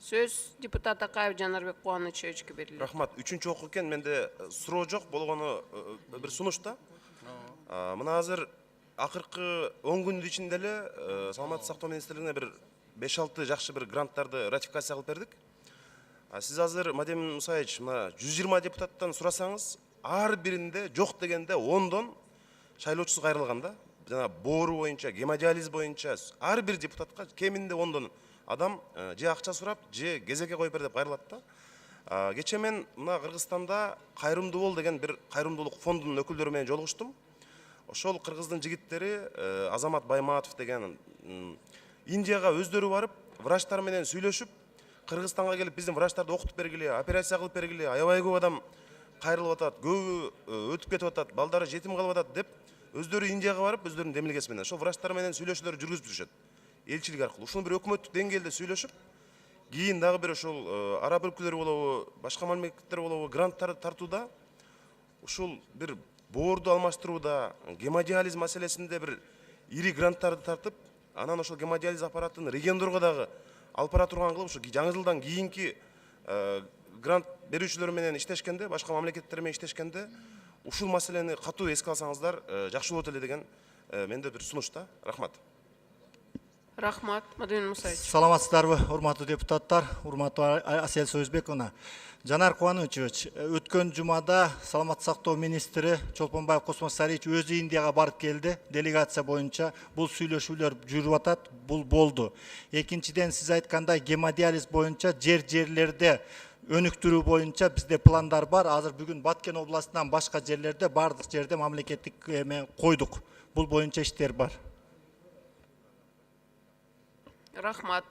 Söz депутат Акаев Жанарбек Кубанычевичке берилет. Рахмат. Үчүнчү окуу экен, менде суроо жок, болгону бир сунуш да. Мына азыр акыркы 10 күндүн ичинде эле саламаттык сактоо министрлигине бир 5-6 жакшы бир гранттарды ратификация кылып бердик. Сиз азыр Мадем Мусаевич, мына 120 депутаттан сурасаңыз, ар биринде жок дегенде 10дон шайлоочусу кайрылган да. Жана боору боюнча, гемодиализ боюнча ар бир депутатка кеминде 10дон адам же акча сурап, же кезекке коюп бер деп кайрылат да. Кече мен мына Кыргызстанда Кайрымдуу бол деген бир кайрымдуулук фондунун өкүлдөрү менен жолугуштум. Ошол кыргыздын жигиттери Азамат Байматов деген Индияга өздөрү барып, врачтар менен сүйлөшүп, Кыргызстанга келип биздин врачтарды окутуп бергиле, операция кылып бергиле, аябай көп адам кайрылып атат, көбү өтүп кетип атат, балдары жетим калып атат деп өздөрү Индияга барып, өздөрүнүн демилгеси менен ошол врачтар менен сүйлөшүүлөрдү жүргүзүп жүрүшөт. Элчилик аркылуу. Ушуну бир өкмөттүк деңгээлде сүйлөшүп, кийин дагы бир ошол араб өлкөлөрү болобу, башка мамлекеттер болобу, гранттарды тартууда, ушул бир боорду алмаштырууда, гемодиализ маселесинде бир ири гранттарды тартып, анан ошол гемодиализ аппаратын региондорго дагы алып бара турган кылып, ушу жаңы жылдан кийинки грант берүүчүлөр менен иштешкенде, башка мамлекеттер менен иштешкенде, ушул маселени катуу эске алсаңыздар жакшы болот эле деген менде бир сунуш да. Рахмат. Рахмат, Мадем Мусаевич. Саламатсыздарбы, урматтуу депутаттар, урматтуу Асель Союзбековна. Жанар Кубанычевич, өткөн жумада саламаттык сактоо министри Чолпонбаев Космос Сарыевич өзү Индияга барып келди. Делегация боюнча бул сүйлөшүүлөр жүрүп атат, бул болду. Экинчиден, сиз айткандай гемодиализ боюнча жерлерде өнүктүрүү боюнча бизде пландар бар. Азыр бүгүн Баткен областынан башка жерлерде, бардык жерде мамлекеттик койдук. Бул боюнча иштер бар. Рахмат.